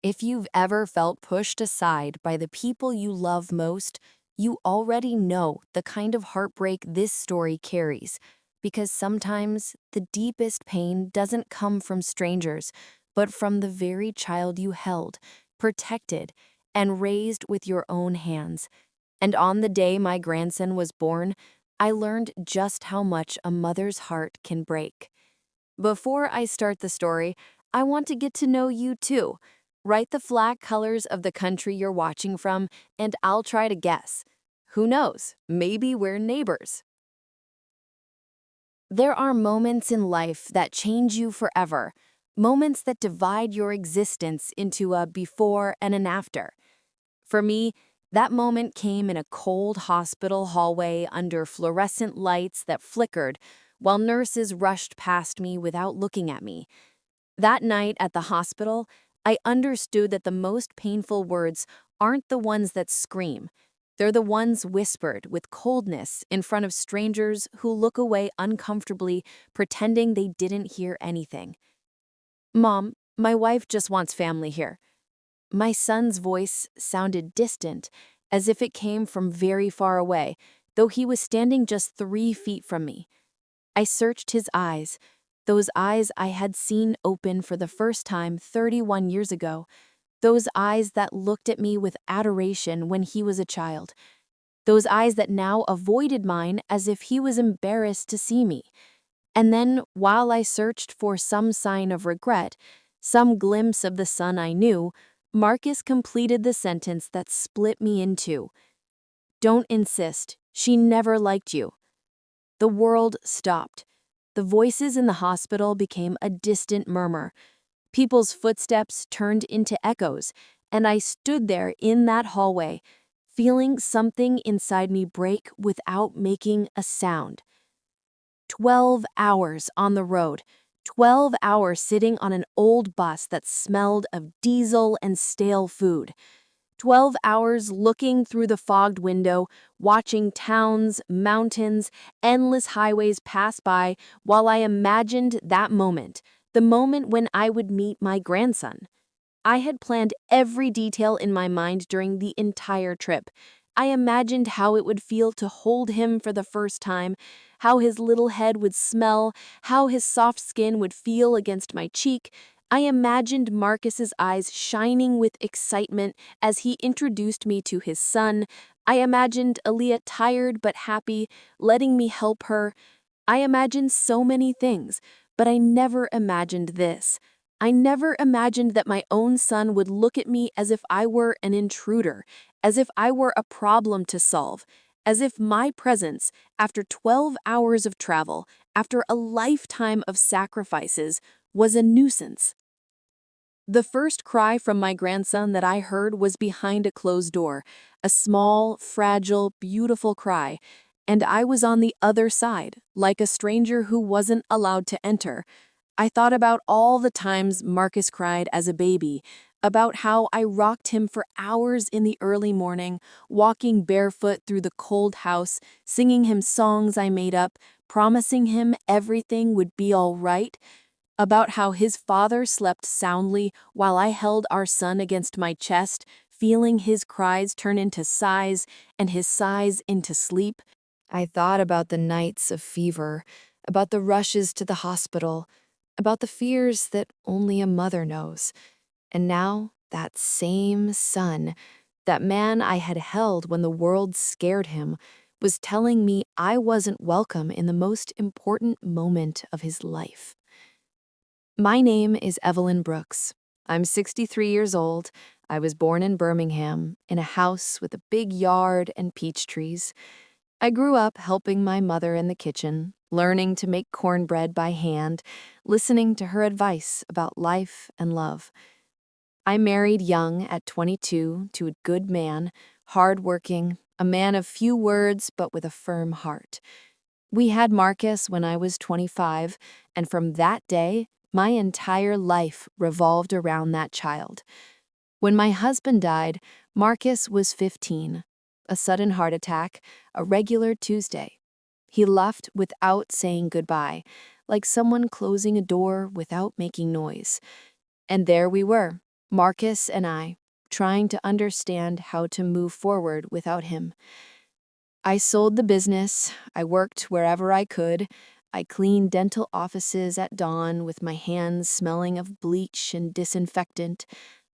If you've ever felt pushed aside by the people you love most, you already know the kind of heartbreak this story carries. Because sometimes the deepest pain doesn't come from strangers, but from the very child you held, protected, and raised with your own hands. And on the day my grandson was born, I learned just how much a mother's heart can break. Before I start the story, I want to get to know you too. Write the flag colors of the country you're watching from, and I'll try to guess. Who knows? Maybe we're neighbors. There are moments in life that change you forever, moments that divide your existence into a before and an after. For me, that moment came in a cold hospital hallway under fluorescent lights that flickered while nurses rushed past me without looking at me. That night at the hospital, I understood that the most painful words aren't the ones that scream. They're the ones whispered with coldness in front of strangers who look away uncomfortably, pretending they didn't hear anything. "Mom, my wife just wants family here." My son's voice sounded distant, as if it came from very far away, though he was standing just 3 feet from me. I searched his eyes, those eyes I had seen open for the first time 31 years ago, those eyes that looked at me with adoration when he was a child, those eyes that now avoided mine as if he was embarrassed to see me. And then, while I searched for some sign of regret, some glimpse of the son I knew, Marcus completed the sentence that split me in two. "Don't insist. She never liked you." The world stopped. The voices in the hospital became a distant murmur. People's footsteps turned into echoes, and I stood there in that hallway, feeling something inside me break without making a sound. 12 hours on the road, 12 hours sitting on an old bus that smelled of diesel and stale food. 12 hours looking through the fogged window, watching towns, mountains, endless highways pass by while I imagined that moment, the moment when I would meet my grandson. I had planned every detail in my mind during the entire trip. I imagined how it would feel to hold him for the first time, how his little head would smell, how his soft skin would feel against my cheek. I imagined Marcus's eyes shining with excitement as he introduced me to his son. I imagined Aaliyah tired but happy, letting me help her. I imagined so many things, but I never imagined this. I never imagined that my own son would look at me as if I were an intruder, as if I were a problem to solve, as if my presence, after 12 hours of travel, after a lifetime of sacrifices, was a nuisance. The first cry from my grandson that I heard was behind a closed door, a small, fragile, beautiful cry, and I was on the other side, like a stranger who wasn't allowed to enter. I thought about all the times Marcus cried as a baby, about how I rocked him for hours in the early morning, walking barefoot through the cold house, singing him songs I made up, promising him everything would be all right, about how his father slept soundly while I held our son against my chest, feeling his cries turn into sighs and his sighs into sleep. I thought about the nights of fever, about the rushes to the hospital, about the fears that only a mother knows. And now, that same son, that man I had held when the world scared him, was telling me I wasn't welcome in the most important moment of his life. My name is Evelyn Brooks. I'm 63 years old. I was born in Birmingham, in a house with a big yard and peach trees. I grew up helping my mother in the kitchen, learning to make cornbread by hand, listening to her advice about life and love. I married young at 22 to a good man, hardworking, a man of few words but with a firm heart. We had Marcus when I was 25, and from that day, my entire life revolved around that child. When my husband died, Marcus was 15. A sudden heart attack, a regular Tuesday. He left without saying goodbye, like someone closing a door without making noise. And there we were, Marcus and I, trying to understand how to move forward without him. I sold the business, I worked wherever I could, I cleaned dental offices at dawn with my hands smelling of bleach and disinfectant.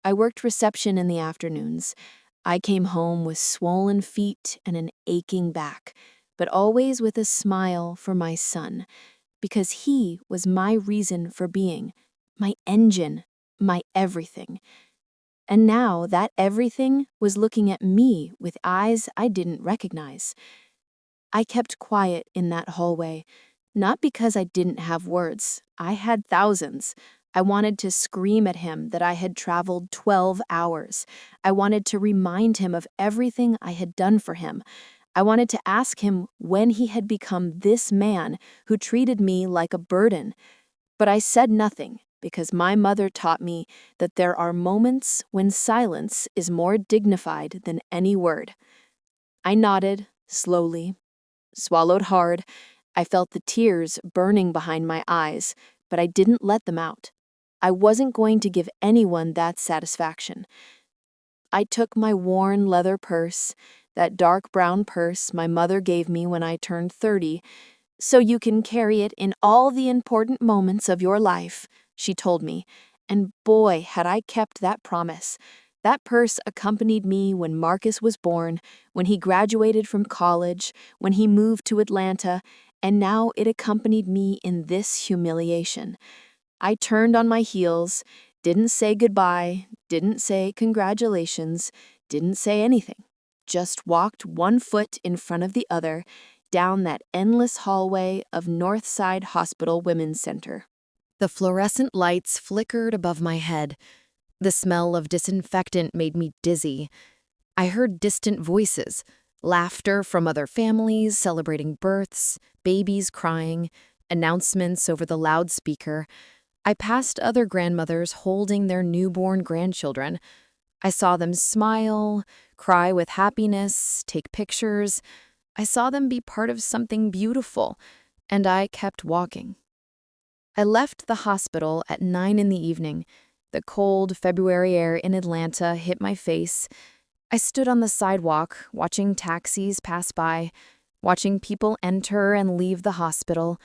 I worked reception in the afternoons. I came home with swollen feet and an aching back, but always with a smile for my son, because he was my reason for being, my engine, my everything. And now that everything was looking at me with eyes I didn't recognize. I kept quiet in that hallway, not because I didn't have words. I had thousands. I wanted to scream at him that I had traveled 12 hours. I wanted to remind him of everything I had done for him. I wanted to ask him when he had become this man who treated me like a burden. But I said nothing because my mother taught me that there are moments when silence is more dignified than any word. I nodded, slowly, swallowed hard. I felt the tears burning behind my eyes, but I didn't let them out. I wasn't going to give anyone that satisfaction. I took my worn leather purse, that dark brown purse my mother gave me when I turned 30, so you can carry it in all the important moments of your life, she told me, and boy, had I kept that promise. That purse accompanied me when Marcus was born, when he graduated from college, when he moved to Atlanta, and now it accompanied me in this humiliation. I turned on my heels, didn't say goodbye, didn't say congratulations, didn't say anything. Just walked one foot in front of the other down that endless hallway of Northside Hospital Women's Center. The fluorescent lights flickered above my head. The smell of disinfectant made me dizzy. I heard distant voices, laughter from other families celebrating births, babies crying, announcements over the loudspeaker. I passed other grandmothers holding their newborn grandchildren. I saw them smile, cry with happiness, take pictures. I saw them be part of something beautiful, and I kept walking. I left the hospital at 9 in the evening. The cold February air in Atlanta hit my face. I stood on the sidewalk, watching taxis pass by, watching people enter and leave the hospital,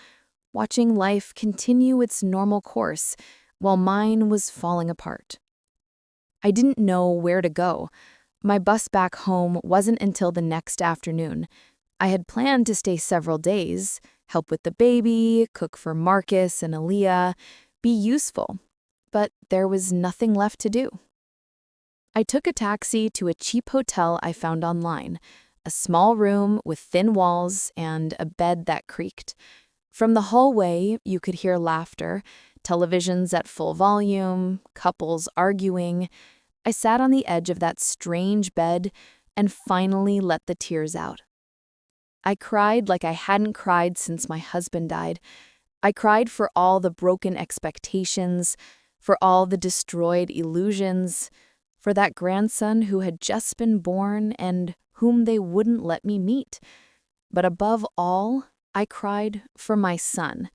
watching life continue its normal course while mine was falling apart. I didn't know where to go. My bus back home wasn't until the next afternoon. I had planned to stay several days, help with the baby, cook for Marcus and Aaliyah, be useful, but there was nothing left to do. I took a taxi to a cheap hotel I found online, a small room with thin walls and a bed that creaked. From the hallway, you could hear laughter, televisions at full volume, couples arguing. I sat on the edge of that strange bed and finally let the tears out. I cried like I hadn't cried since my husband died. I cried for all the broken expectations, for all the destroyed illusions, for that grandson who had just been born and whom they wouldn't let me meet. But above all, I cried for my son,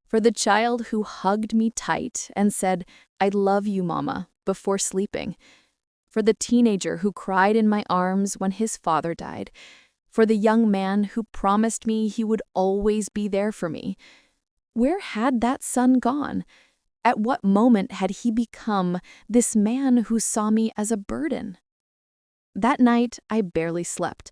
for the child who hugged me tight and said, "I love you, Mama," before sleeping, for the teenager who cried in my arms when his father died, for the young man who promised me he would always be there for me. Where had that son gone? At what moment had he become this man who saw me as a burden? That night, I barely slept.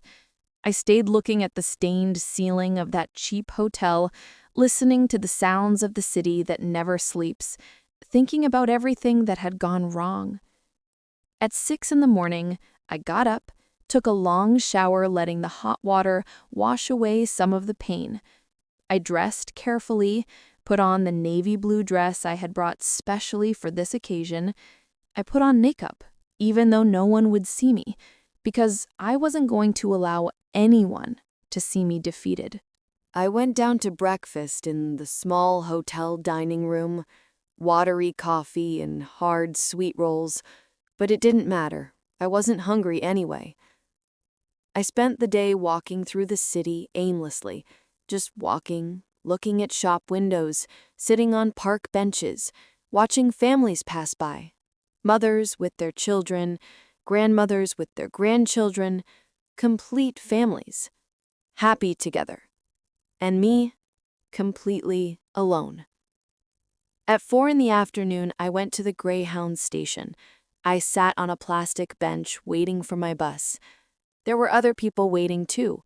I stayed looking at the stained ceiling of that cheap hotel, listening to the sounds of the city that never sleeps, thinking about everything that had gone wrong. At 6 in the morning, I got up, took a long shower letting the hot water wash away some of the pain. I dressed carefully, put on the navy blue dress I had brought specially for this occasion. I put on makeup, even though no one would see me, because I wasn't going to allow anyone to see me defeated. I went down to breakfast in the small hotel dining room, watery coffee and hard sweet rolls, but it didn't matter. I wasn't hungry anyway. I spent the day walking through the city aimlessly, just walking, looking at shop windows, sitting on park benches, watching families pass by. Mothers with their children, grandmothers with their grandchildren, complete families, happy together. And me, completely alone. At 4 in the afternoon, I went to the Greyhound station. I sat on a plastic bench waiting for my bus. There were other people waiting too.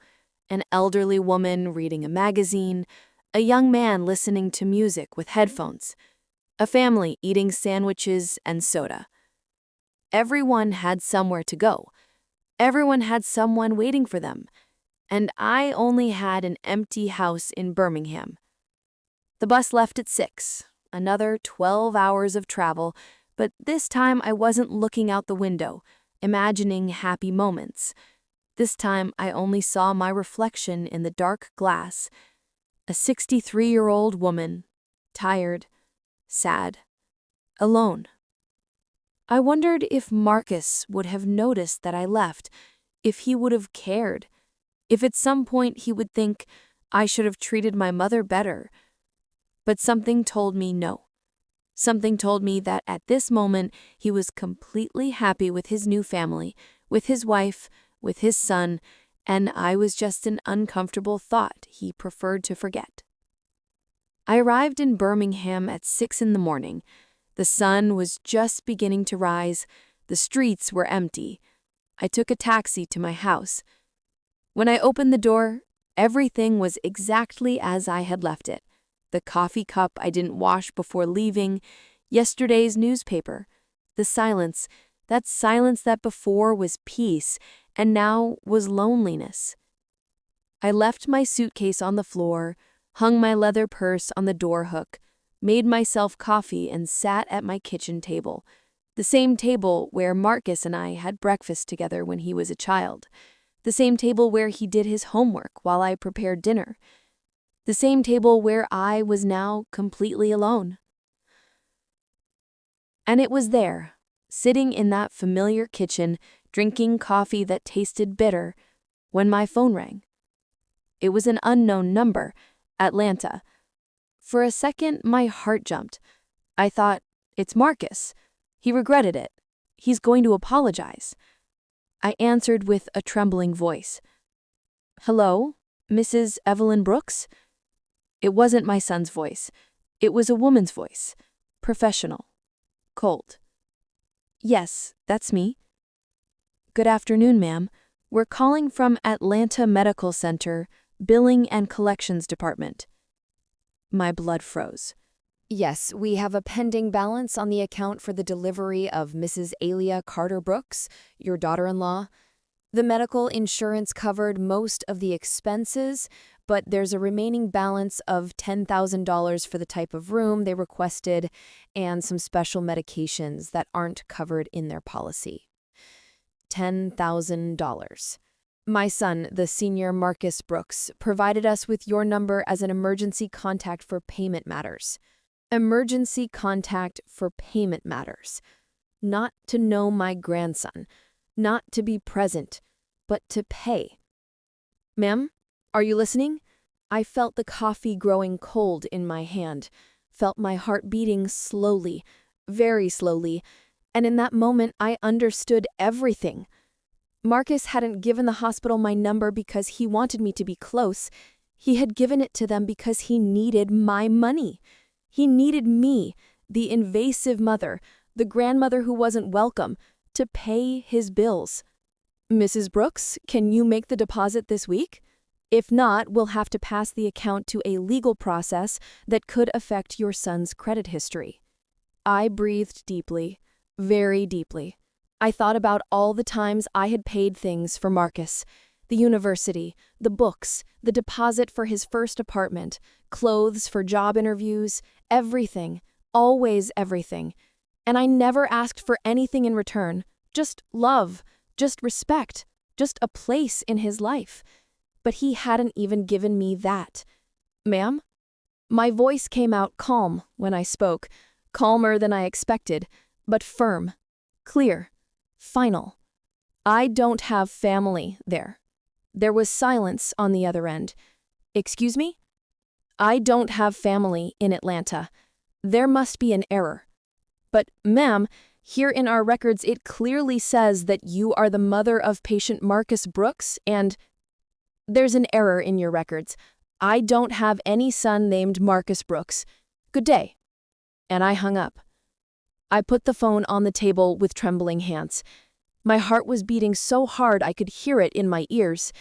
An elderly woman reading a magazine, a young man listening to music with headphones, a family eating sandwiches and soda. Everyone had somewhere to go. Everyone had someone waiting for them. And I only had an empty house in Birmingham. The bus left at 6, another 12 hours of travel, but this time I wasn't looking out the window, imagining happy moments. This time I only saw my reflection in the dark glass, a 63-year-old woman, tired, sad, alone. I wondered if Marcus would have noticed that I left, if he would have cared, if at some point he would think I should have treated my mother better. But something told me no. Something told me that at this moment he was completely happy with his new family, with his wife, with his son, and I was just an uncomfortable thought he preferred to forget. I arrived in Birmingham at 6 in the morning. The sun was just beginning to rise. The streets were empty. I took a taxi to my house. When I opened the door, everything was exactly as I had left it. The coffee cup I didn't wash before leaving, yesterday's newspaper, the silence, that silence that before was peace and now was loneliness. I left my suitcase on the floor, hung my leather purse on the door hook, made myself coffee and sat at my kitchen table, the same table where Marcus and I had breakfast together when he was a child, the same table where he did his homework while I prepared dinner, the same table where I was now completely alone. And it was there, sitting in that familiar kitchen, drinking coffee that tasted bitter, when my phone rang. It was an unknown number, Atlanta. For a second, my heart jumped. I thought, it's Marcus. He regretted it. He's going to apologize. I answered with a trembling voice. Hello, Mrs. Evelyn Brooks? It wasn't my son's voice. It was a woman's voice. Professional. Cold. Yes, that's me. Good afternoon, ma'am. We're calling from Atlanta Medical Center, Billing and Collections Department. My blood froze. Yes, we have a pending balance on the account for the delivery of Mrs. Alia Carter Brooks, your daughter-in-law. The medical insurance covered most of the expenses, but there's a remaining balance of $10,000 for the type of room they requested and some special medications that aren't covered in their policy. $10,000. My son, the senior Marcus Brooks, provided us with your number as an emergency contact for payment matters. Emergency contact for payment matters. Not to know my grandson, not to be present, but to pay. Ma'am, are you listening? I felt the coffee growing cold in my hand, felt my heart beating slowly, very slowly, and in that moment I understood everything. Marcus hadn't given the hospital my number because he wanted me to be close. He had given it to them because he needed my money. He needed me, the invasive mother, the grandmother who wasn't welcome, to pay his bills. Mrs. Brooks, can you make the deposit this week? If not, we'll have to pass the account to a legal process that could affect your son's credit history. I breathed deeply, very deeply. I thought about all the times I had paid things for Marcus. The university, the books, the deposit for his first apartment, clothes for job interviews, everything, always everything. And I never asked for anything in return, just love, just respect, just a place in his life. But he hadn't even given me that. Ma'am? My voice came out calm when I spoke, calmer than I expected, but firm, clear, final. I don't have family there. There was silence on the other end. Excuse me? I don't have family in Atlanta. There must be an error. But, ma'am, Here in our records, it clearly says that you are the mother of patient Marcus Brooks, and there's an error in your records. I don't have any son named Marcus Brooks. Good day." And I hung up. I put the phone on the table with trembling hands. My heart was beating so hard I could hear it in my ears.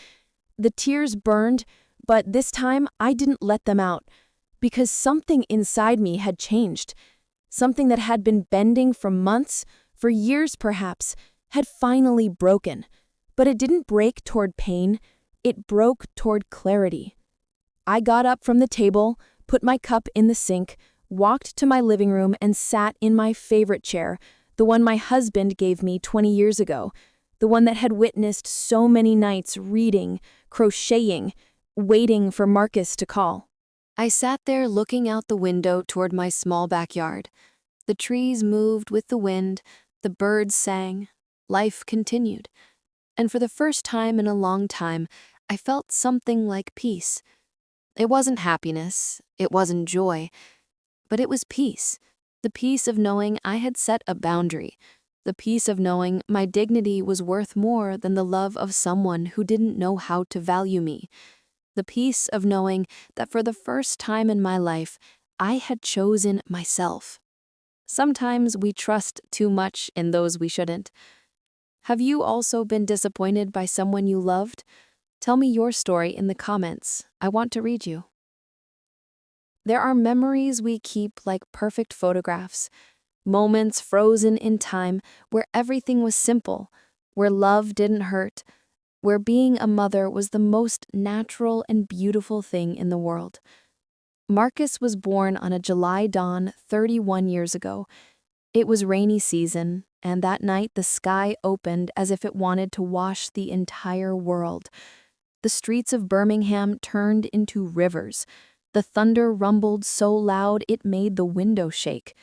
The tears burned, but this time I didn't let them out, because something inside me had changed. Something that had been bending for months, for years perhaps, had finally broken. But it didn't break toward pain, it broke toward clarity. I got up from the table, put my cup in the sink, walked to my living room and sat in my favorite chair, the one my husband gave me 20 years ago, the one that had witnessed so many nights reading, crocheting, waiting for Marcus to call. I sat there looking out the window toward my small backyard. The trees moved with the wind, the birds sang, life continued. And for the first time in a long time, I felt something like peace. It wasn't happiness, it wasn't joy, but it was peace. The peace of knowing I had set a boundary. The peace of knowing my dignity was worth more than the love of someone who didn't know how to value me. The peace of knowing that for the first time in my life, I had chosen myself. Sometimes we trust too much in those we shouldn't. Have you also been disappointed by someone you loved? Tell me your story in the comments. I want to read you. There are memories we keep like perfect photographs, moments frozen in time where everything was simple, where love didn't hurt, where being a mother was the most natural and beautiful thing in the world. Marcus was born on a July dawn 31 years ago. It was rainy season, and that night the sky opened as if it wanted to wash the entire world. The streets of Birmingham turned into rivers. The thunder rumbled so loud it made the window shake.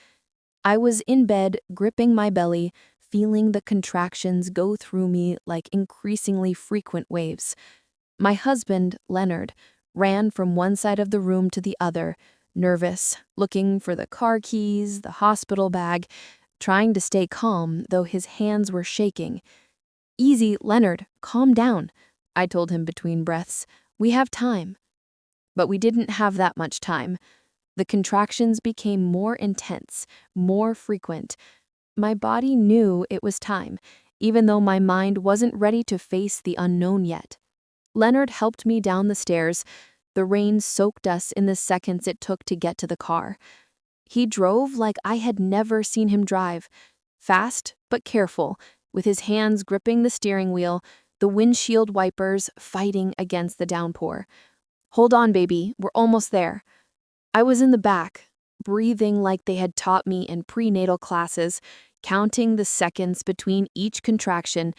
I was in bed, gripping my belly, feeling the contractions go through me like increasingly frequent waves. My husband, Leonard, ran from one side of the room to the other, nervous, looking for the car keys, the hospital bag, trying to stay calm, though his hands were shaking. "Easy, Leonard, calm down," I told him between breaths. "We have time." But we didn't have that much time. The contractions became more intense, more frequent. My body knew it was time, even though my mind wasn't ready to face the unknown yet. Leonard helped me down the stairs. The rain soaked us in the seconds it took to get to the car. He drove like I had never seen him drive, fast but careful, with his hands gripping the steering wheel, the windshield wipers fighting against the downpour. "Hold on, baby, we're almost there." I was in the back, breathing like they had taught me in prenatal classes, counting the seconds between each contraction,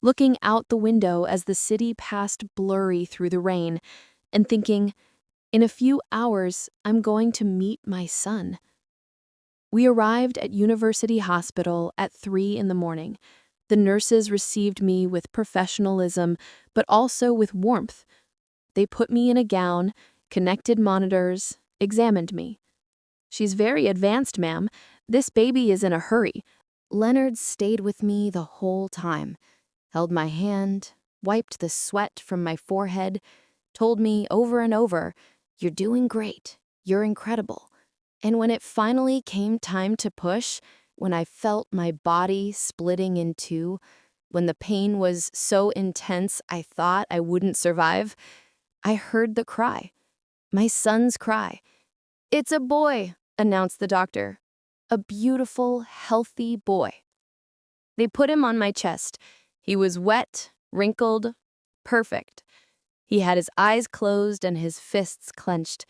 looking out the window as the city passed blurry through the rain, and thinking, in a few hours, I'm going to meet my son. We arrived at University Hospital at 3 in the morning. The nurses received me with professionalism, but also with warmth. They put me in a gown, connected monitors, examined me. "She's very advanced, ma'am. This baby is in a hurry." Leonard stayed with me the whole time, held my hand, wiped the sweat from my forehead, told me over and over, "You're doing great. You're incredible." And when it finally came time to push, when I felt my body splitting in two, when the pain was so intense I thought I wouldn't survive, I heard the cry. My son's cry. "It's a boy," announced the doctor. "A beautiful, healthy boy." They put him on my chest. He was wet, wrinkled, perfect. He had his eyes closed and his fists clenched.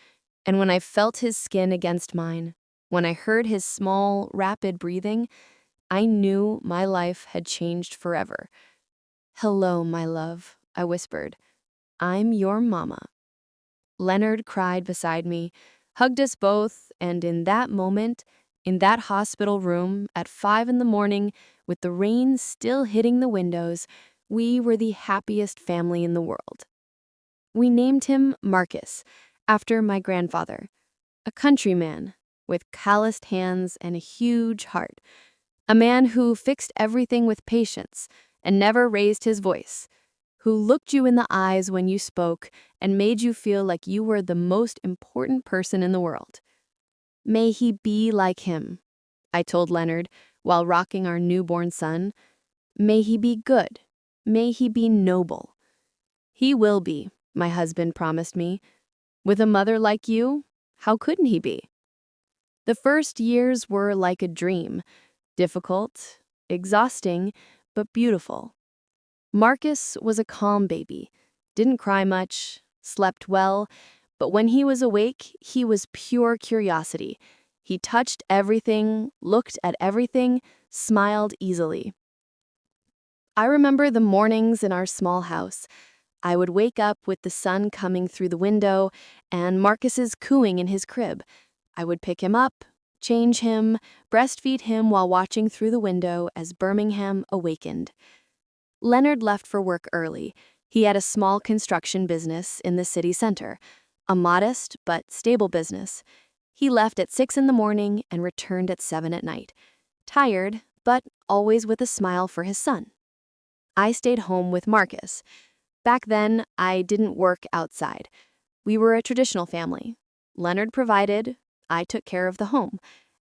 And when I felt his skin against mine, when I heard his small, rapid breathing, I knew my life had changed forever. "Hello, my love," I whispered. "I'm your mama." Leonard cried beside me, hugged us both, and in that moment, in that hospital room at 5 in the morning, with the rain still hitting the windows, we were the happiest family in the world. We named him Marcus, after my grandfather, a countryman with calloused hands and a huge heart. A man who fixed everything with patience and never raised his voice, who looked you in the eyes when you spoke and made you feel like you were the most important person in the world. May he be like him, I told Leonard while rocking our newborn son. May he be good. May he be noble. He will be, my husband promised me. With a mother like you, how couldn't he be? The first years were like a dream, difficult, exhausting, but beautiful. Marcus was a calm baby, didn't cry much, slept well, but when he was awake, he was pure curiosity. He touched everything, looked at everything, smiled easily. I remember the mornings in our small house. I would wake up with the sun coming through the window and Marcus's cooing in his crib. I would pick him up, change him, breastfeed him while watching through the window as Birmingham awakened. Leonard left for work early. He had a small construction business in the city center, a modest but stable business. He left at 6 in the morning and returned at 7 at night, tired, but always with a smile for his son. I stayed home with Marcus. Back then, I didn't work outside. We were a traditional family. Leonard provided, I took care of the home,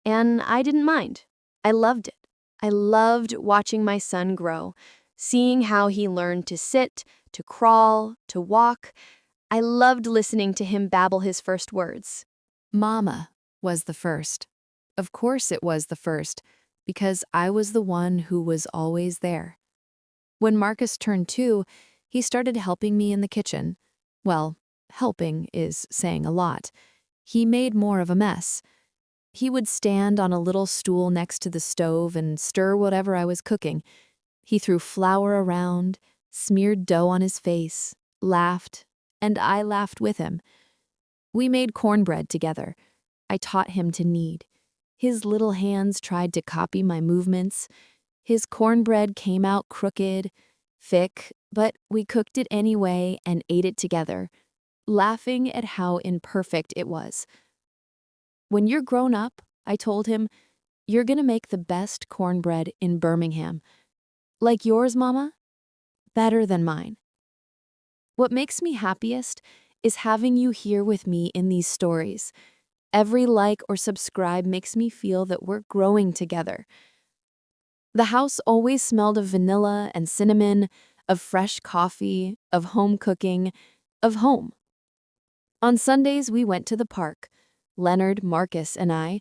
and I didn't mind. I loved it. I loved watching my son grow, seeing how he learned to sit, to crawl, to walk. I loved listening to him babble his first words. Mama was the first. Of course it was the first, because I was the one who was always there. When Marcus turned 2, he started helping me in the kitchen. Well, helping is saying a lot. He made more of a mess. He would stand on a little stool next to the stove and stir whatever I was cooking. He threw flour around, smeared dough on his face, laughed, and I laughed with him. We made cornbread together. I taught him to knead. His little hands tried to copy my movements. His cornbread came out crooked, thick, but we cooked it anyway and ate it together, laughing at how imperfect it was. When you're grown up, I told him, you're gonna make the best cornbread in Birmingham. Like yours, Mama? Better than mine. What makes me happiest is having you here with me in these stories. Every like or subscribe makes me feel that we're growing together. The house always smelled of vanilla and cinnamon, of fresh coffee, of home cooking, of home. On Sundays, we went to the park. Leonard, Marcus, and I.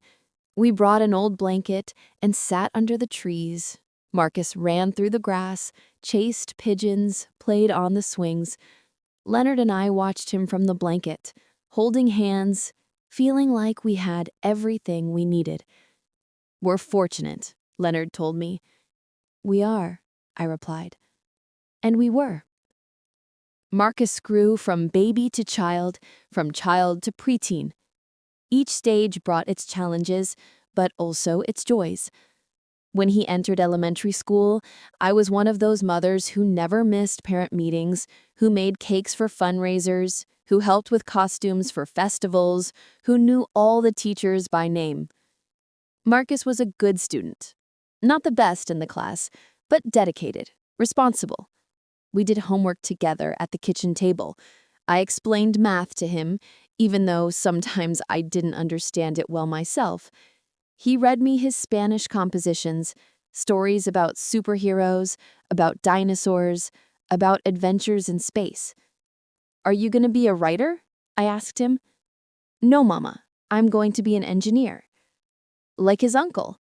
We brought an old blanket and sat under the trees. Marcus ran through the grass, chased pigeons, played on the swings. Leonard and I watched him from the blanket, holding hands, feeling like we had everything we needed. We're fortunate, Leonard told me. We are, I replied. And we were. Marcus grew from baby to child, from child to preteen. Each stage brought its challenges, but also its joys. When he entered elementary school, I was one of those mothers who never missed parent meetings, who made cakes for fundraisers, who helped with costumes for festivals, who knew all the teachers by name. Marcus was a good student. Not the best in the class, but dedicated, responsible. We did homework together at the kitchen table. I explained math to him, even though sometimes I didn't understand it well myself. He read me his Spanish compositions, stories about superheroes, about dinosaurs, about adventures in space. Are you going to be a writer? I asked him. No, Mama, I'm going to be an engineer. Like his uncle.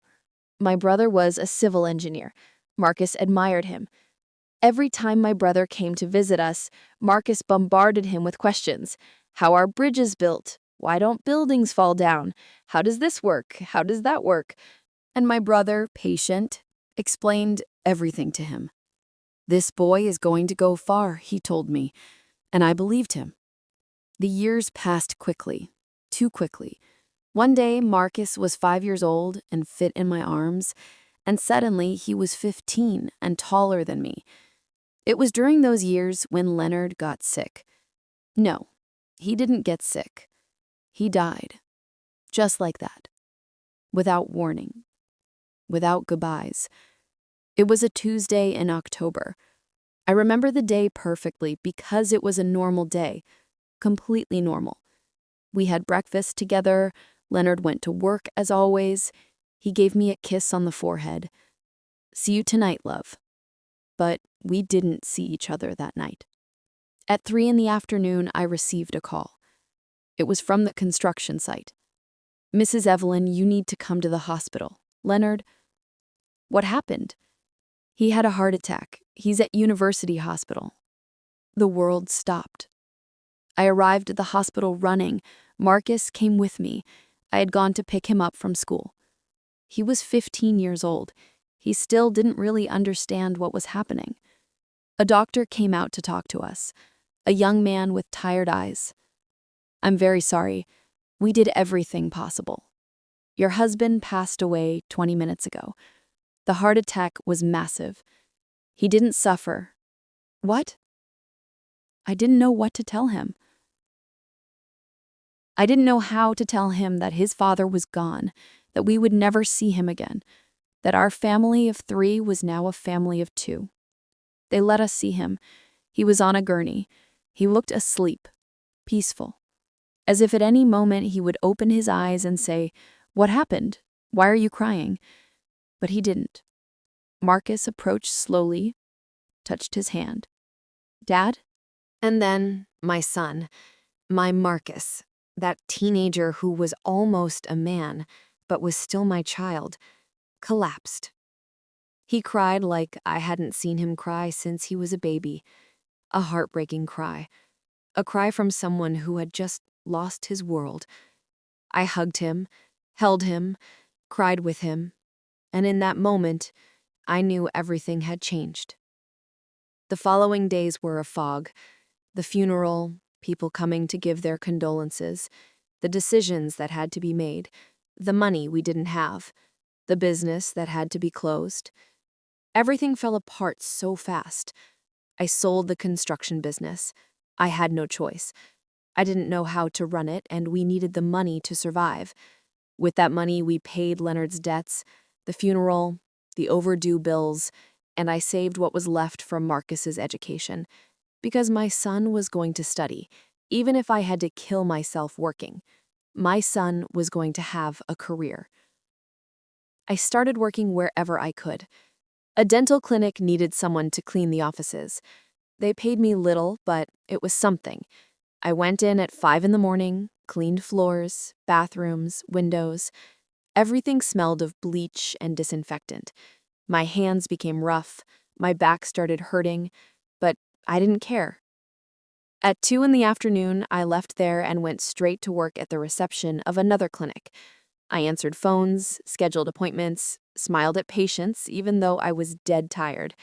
My brother was a civil engineer. Marcus admired him. Every time my brother came to visit us, Marcus bombarded him with questions. How are bridges built? Why don't buildings fall down? How does this work? How does that work? And my brother, patient, explained everything to him. This boy is going to go far, he told me, and I believed him. The years passed quickly, too quickly. One day, Marcus was 5 years old and fit in my arms, and suddenly he was 15 and taller than me. It was during those years when Leonard got sick. No, he didn't get sick. He died. Just like that. Without warning. without goodbyes. It was a Tuesday in October. I remember the day perfectly because it was a normal day, completely normal. We had breakfast together. Leonard went to work as always. He gave me a kiss on the forehead. "See you tonight, love." But we didn't see each other that night. At 3 in the afternoon, I received a call. It was from the construction site. "Mrs. Evelyn, you need to come to the hospital." "Leonard?" "What happened?" "He had a heart attack. He's at University Hospital." The world stopped. I arrived at the hospital running. Marcus came with me. I had gone to pick him up from school. He was 15 years old. He still didn't really understand what was happening. A doctor came out to talk to us, a young man with tired eyes. "I'm very sorry. We did everything possible. Your husband passed away 20 minutes ago. The heart attack was massive. He didn't suffer." "What?" I didn't know what to tell him. I didn't know how to tell him that his father was gone, that we would never see him again, that our family of 3 was now a family of 2. They let us see him. He was on a gurney. He looked asleep, peaceful, as if at any moment he would open his eyes and say, "What happened? Why are you crying?" But he didn't. Marcus approached slowly, touched his hand. "Dad?" And then my son, my Marcus, that teenager who was almost a man, but was still my child, collapsed. He cried like I hadn't seen him cry since he was a baby. A heartbreaking cry. A cry from someone who had just lost his world. I hugged him, held him, cried with him, and in that moment, I knew everything had changed. The following days were a fog. The funeral, people coming to give their condolences, the decisions that had to be made, the money we didn't have, the business that had to be closed. Everything fell apart so fast. I sold the construction business. I had no choice. I didn't know how to run it, and we needed the money to survive. With that money, we paid Leonard's debts, the funeral, the overdue bills, and I saved what was left from Marcus's education. Because my son was going to study, even if I had to kill myself working. My son was going to have a career. I started working wherever I could. A dental clinic needed someone to clean the offices. They paid me little, but it was something. I went in at 5 in the morning, cleaned floors, bathrooms, windows. Everything smelled of bleach and disinfectant. My hands became rough, my back started hurting, but I didn't care. At 2 in the afternoon, I left there and went straight to work at the reception of another clinic. I answered phones, scheduled appointments, smiled at patients even though I was dead tired.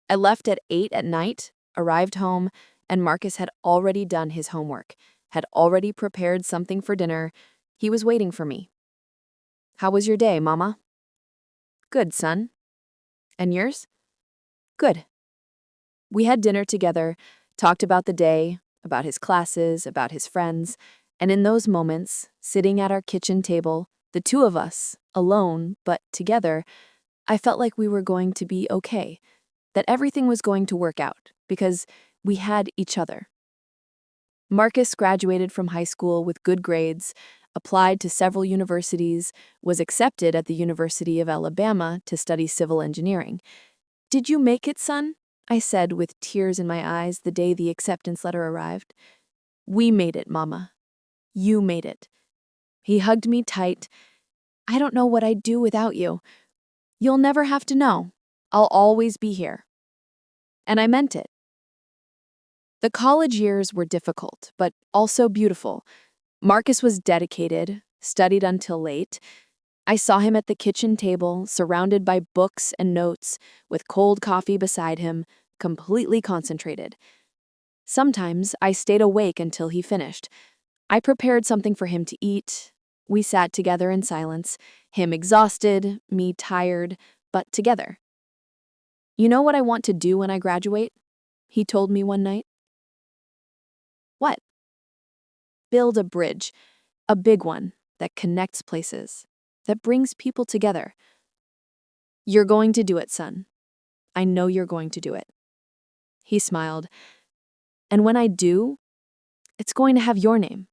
I left at 8 at night, arrived home, and Marcus had already done his homework, had already prepared something for dinner. He was waiting for me. "How was your day, Mama?" "Good, son." "And yours?" "Good." We had dinner together, talked about the day, about his classes, about his friends, and in those moments, sitting at our kitchen table, the 2 of us, alone, but together, I felt like we were going to be okay, that everything was going to work out, because we had each other. Marcus graduated from high school with good grades, applied to several universities, was accepted at the University of Alabama to study civil engineering. "Did you make it, son?" I said with tears in my eyes the day the acceptance letter arrived. "We made it, Mama. You made it." He hugged me tight. "I don't know what I'd do without you. You'll never have to know. I'll always be here." And I meant it. The college years were difficult, but also beautiful. Marcus was dedicated, studied until late. I saw him at the kitchen table, surrounded by books and notes, with cold coffee beside him, completely concentrated. Sometimes I stayed awake until he finished. I prepared something for him to eat. We sat together in silence, him exhausted, me tired, but together. "You know what I want to do when I graduate?" he told me one night. "What?" "Build a bridge, a big one that connects places, that brings people together." You're going to do it, son. I know you're going to do it. He smiled. And when I do, it's going to have your name.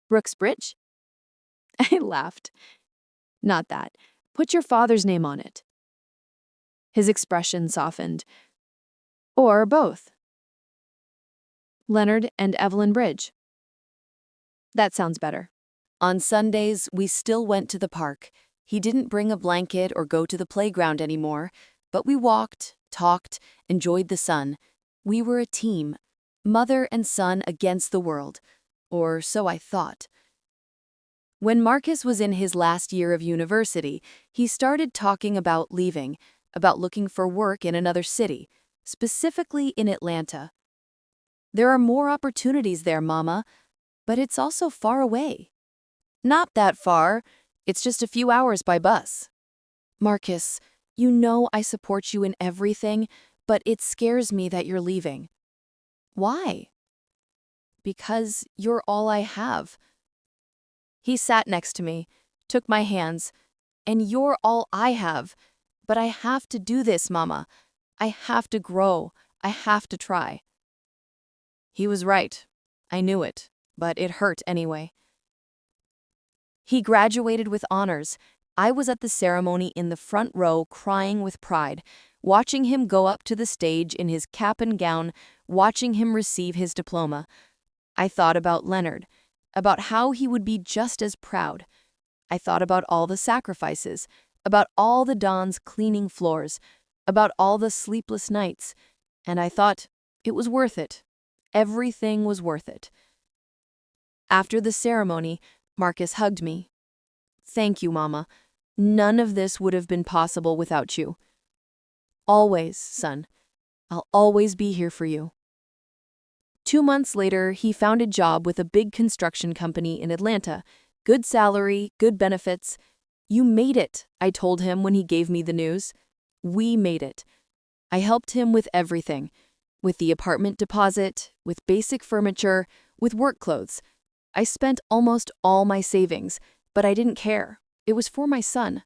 Brooks Bridge? I laughed. Not that. Put your father's name on it. His expression softened. Or both. Leonard and Evelyn Bridge. That sounds better. On Sundays, we still went to the park. He didn't bring a blanket or go to the playground anymore, but we walked, talked, enjoyed the sun. We were a team, mother and son against the world, or so I thought. When Marcus was in his last year of university, he started talking about leaving, about looking for work in another city, specifically in Atlanta. There are more opportunities there, Mama, but it's also far away. Not that far. It's just a few hours by bus. Marcus, you know I support you in everything, but it scares me that you're leaving. Why? Because you're all I have. He sat next to me, took my hands, and you're all I have. But I have to do this, Mama. I have to grow. I have to try. He was right. I knew it, but it hurt anyway. He graduated with honors. I was at the ceremony in the front row crying with pride, watching him go up to the stage in his cap and gown, watching him receive his diploma. I thought about Leonard, about how he would be just as proud. I thought about all the sacrifices, about all the dawns cleaning floors, about all the sleepless nights, and I thought it was worth it. Everything was worth it. After the ceremony, Marcus hugged me. Thank you, Mama. None of this would have been possible without you. Always, son. I'll always be here for you. 2 months later, he found a job with a big construction company in Atlanta. Good salary, good benefits. You made it, I told him when he gave me the news. We made it. I helped him with everything. With the apartment deposit, with basic furniture, with work clothes. I spent almost all my savings, but I didn't care. It was for my son.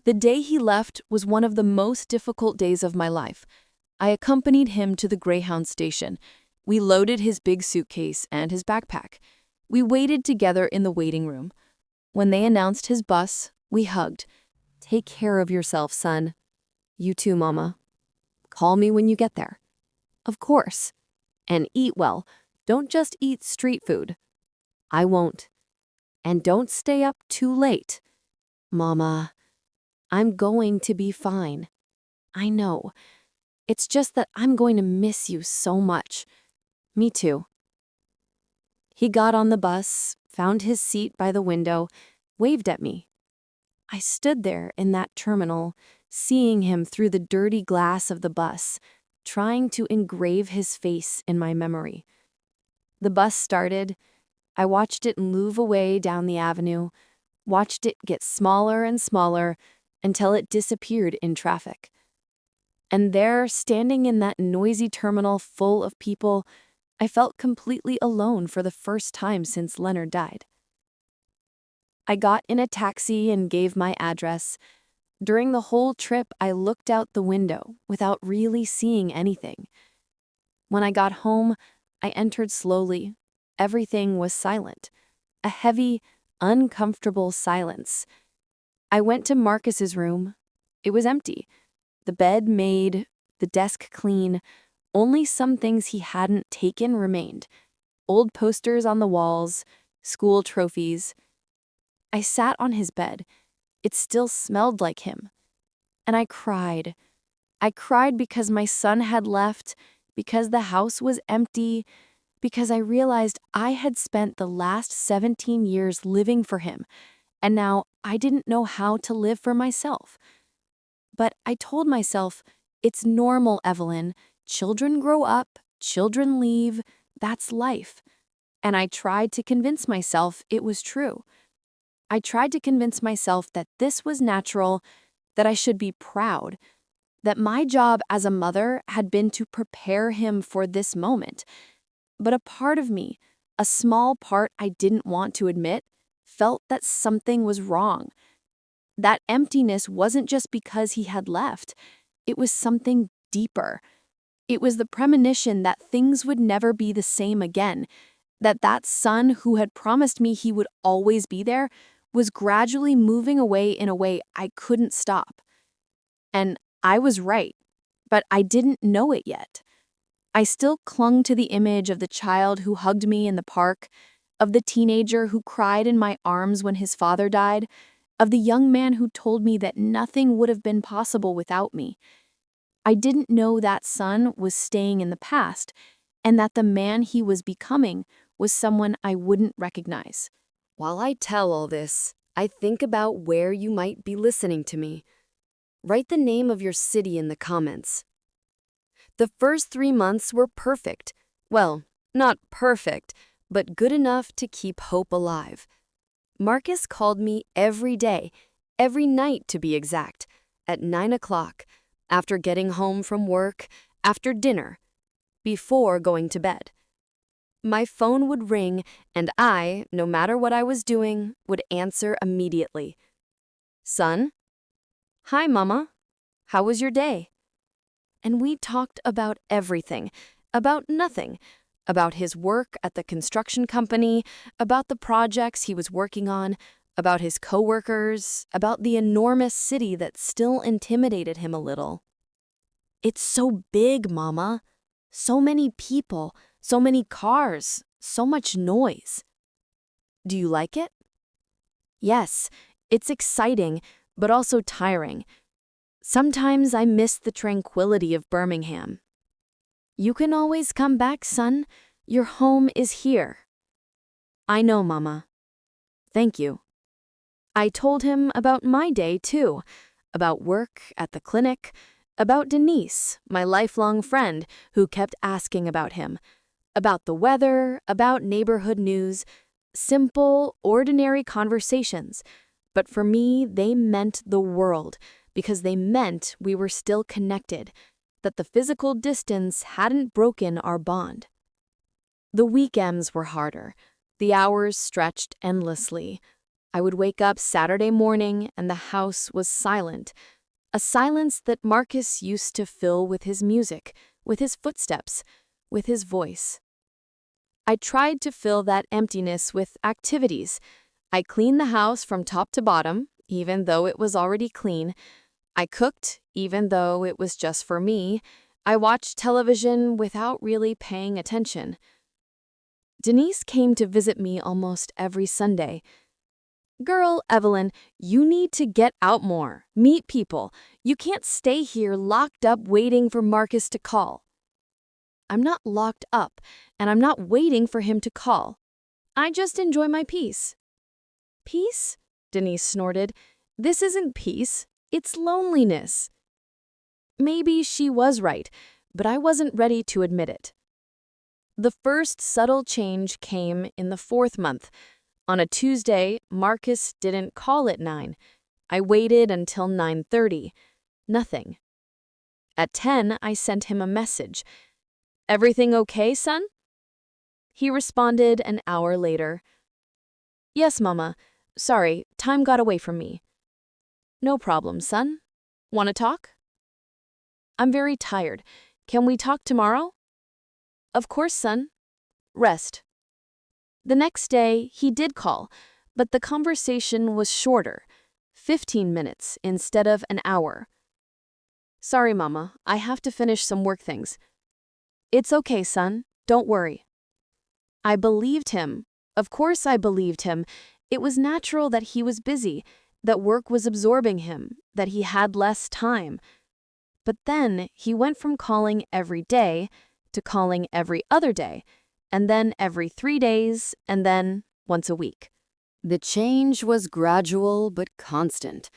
The day he left was one of the most difficult days of my life. I accompanied him to the Greyhound station. We loaded his big suitcase and his backpack. We waited together in the waiting room. When they announced his bus, we hugged. Take care of yourself, son. You too, Mama. Call me when you get there. Of course. And eat well. Don't just eat street food. I won't. And don't stay up too late. Mama, I'm going to be fine. I know. It's just that I'm going to miss you so much. Me too. He got on the bus, found his seat by the window, waved at me. I stood there in that terminal, seeing him through the dirty glass of the bus, trying to engrave his face in my memory. The bus started. I watched it move away down the avenue, watched it get smaller and smaller until it disappeared in traffic. And there, standing in that noisy terminal full of people, I felt completely alone for the first time since Leonard died. I got in a taxi and gave my address. During the whole trip, I looked out the window without really seeing anything. When I got home, I entered slowly. Everything was silent. A heavy, uncomfortable silence. I went to Marcus's room. It was empty. The bed made, the desk clean. Only some things he hadn't taken remained. Old posters on the walls, school trophies. I sat on his bed. It still smelled like him. And I cried. I cried because my son had left, because the house was empty, because I realized I had spent the last 17 years living for him, and now I didn't know how to live for myself. But I told myself, it's normal, Evelyn. Children grow up, children leave, that's life. And I tried to convince myself it was true. I tried to convince myself that this was natural, that I should be proud, that my job as a mother had been to prepare him for this moment. But a part of me, a small part I didn't want to admit, felt that something was wrong. That emptiness wasn't just because he had left. It was something deeper. It was the premonition that things would never be the same again, that son who had promised me he would always be there was gradually moving away in a way I couldn't stop. And I was right, but I didn't know it yet. I still clung to the image of the child who hugged me in the park, of the teenager who cried in my arms when his father died, of the young man who told me that nothing would have been possible without me. I didn't know that son was staying in the past, and that the man he was becoming was someone I wouldn't recognize. While I tell all this, I think about where you might be listening to me. Write the name of your city in the comments. The first 3 months were perfect. Well, not perfect, but good enough to keep hope alive. Marcus called me every day, every night to be exact, at 9 o'clock, after getting home from work, after dinner, before going to bed. My phone would ring, and I, no matter what I was doing, would answer immediately. Son? Hi, Mama. How was your day? And we talked about everything, about nothing, about his work at the construction company, about the projects he was working on, about his coworkers, about the enormous city that still intimidated him a little. It's so big, Mama. So many people, so many cars, so much noise. Do you like it? Yes, it's exciting, but also tiring. Sometimes I miss the tranquility of Birmingham. You can always come back, son. Your home is here. I know, Mama. Thank you. I told him about my day, too, about work at the clinic, about Denise, my lifelong friend who kept asking about him, about the weather, about neighborhood news, simple, ordinary conversations. But for me, they meant the world, because they meant we were still connected, that the physical distance hadn't broken our bond. The weekends were harder. The hours stretched endlessly. I would wake up Saturday morning and the house was silent, a silence that Marcus used to fill with his music, with his footsteps, with his voice. I tried to fill that emptiness with activities. I cleaned the house from top to bottom, even though it was already clean. I cooked, even though it was just for me. I watched television without really paying attention. Denise came to visit me almost every Sunday. Girl, Evelyn, you need to get out more, meet people. You can't stay here locked up waiting for Marcus to call. I'm not locked up, and I'm not waiting for him to call. I just enjoy my peace. Peace? Denise snorted. This isn't peace, it's loneliness. Maybe she was right, but I wasn't ready to admit it. The first subtle change came in the 4th month. On a Tuesday, Marcus didn't call at 9. I waited until 9:30. Nothing. At 10, I sent him a message. Everything okay, son? He responded an hour later. Yes, Mama. Sorry, time got away from me. No problem, son. Want to talk? I'm very tired. Can we talk tomorrow? Of course, son. Rest. The next day, he did call, but the conversation was shorter, 15 minutes instead of an hour. Sorry, Mama, I have to finish some work things. It's okay, son. Don't worry. I believed him. Of course I believed him. It was natural that he was busy, that work was absorbing him, that he had less time. But then he went from calling every day to calling every other day, and then every 3 days, and then once a week. The change was gradual but constant,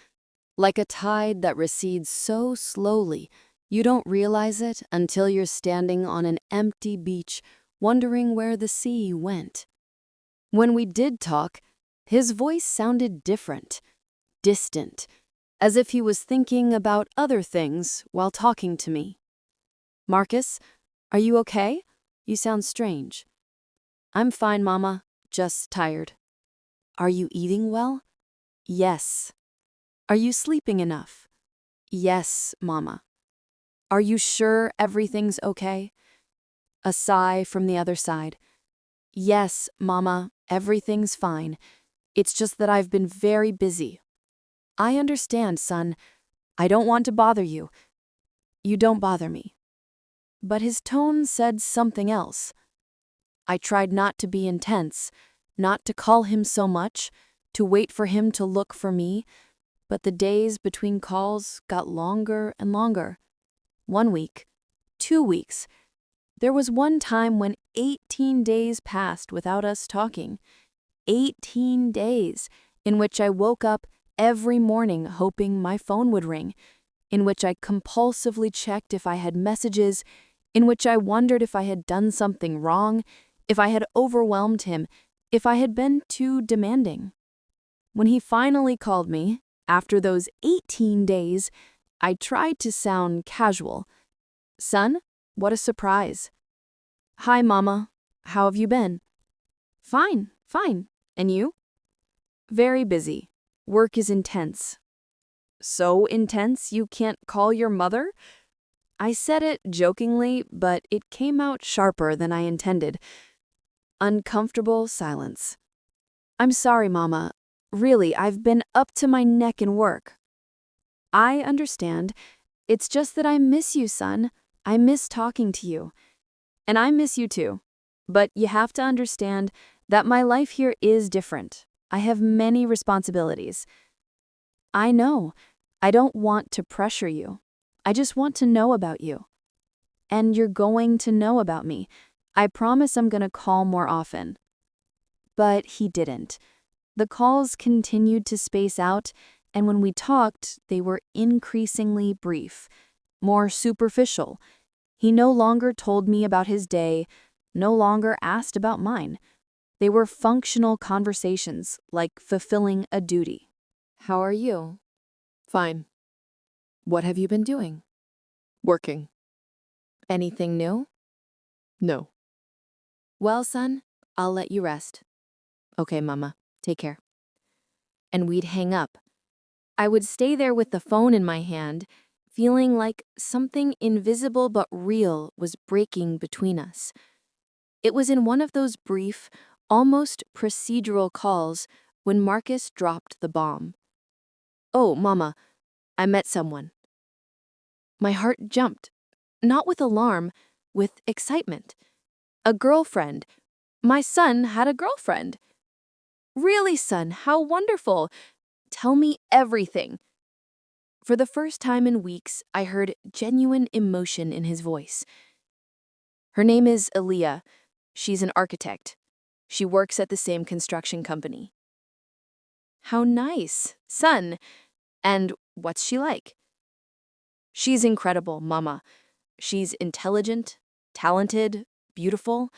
like a tide that recedes so slowly you don't realize it until you're standing on an empty beach wondering where the sea went. When we did talk, his voice sounded different, distant, as if he was thinking about other things while talking to me. Marcus, are you okay? You sound strange. I'm fine, Mama, just tired. Are you eating well? Yes. Are you sleeping enough? Yes, Mama. Are you sure everything's okay? A sigh from the other side. Yes, Mama, everything's fine. It's just that I've been very busy. I understand, son. I don't want to bother you. You don't bother me. But his tone said something else. I tried not to be intense, not to call him so much, to wait for him to look for me, but the days between calls got longer and longer. 1 week, 2 weeks. There was one time when 18 days passed without us talking. 18 days in which I woke up every morning hoping my phone would ring, in which I compulsively checked if I had messages, in which I wondered if I had done something wrong, if I had overwhelmed him, if I had been too demanding. When he finally called me, after those 18 days, I tried to sound casual. Son, what a surprise. Hi, Mama. How have you been? Fine, fine. And you? Very busy. Work is intense. So intense you can't call your mother? I said it jokingly, but it came out sharper than I intended. Uncomfortable silence. I'm sorry, Mama. Really, I've been up to my neck in work. I understand. It's just that I miss you, son. I miss talking to you. And I miss you too. But you have to understand that my life here is different. I have many responsibilities. I know. I don't want to pressure you. I just want to know about you. And you're going to know about me. I promise I'm going to call more often. But he didn't. The calls continued to space out, and when we talked, they were increasingly brief, more superficial. He no longer told me about his day, no longer asked about mine. They were functional conversations, like fulfilling a duty. How are you? Fine. What have you been doing? Working. Anything new? No. Well, son, I'll let you rest. Okay, Mama. Take care. And we'd hang up. I would stay there with the phone in my hand, feeling like something invisible but real was breaking between us. It was in one of those brief, almost procedural calls when Marcus dropped the bomb. Oh, Mama, I met someone. My heart jumped, not with alarm, with excitement. A girlfriend. My son had a girlfriend. Really, son, how wonderful. Tell me everything. For the first time in weeks, I heard genuine emotion in his voice. Her name is Aaliyah. She's an architect. She works at the same construction company. How nice, son. And what's she like? She's incredible, Mama. She's intelligent, talented, beautiful.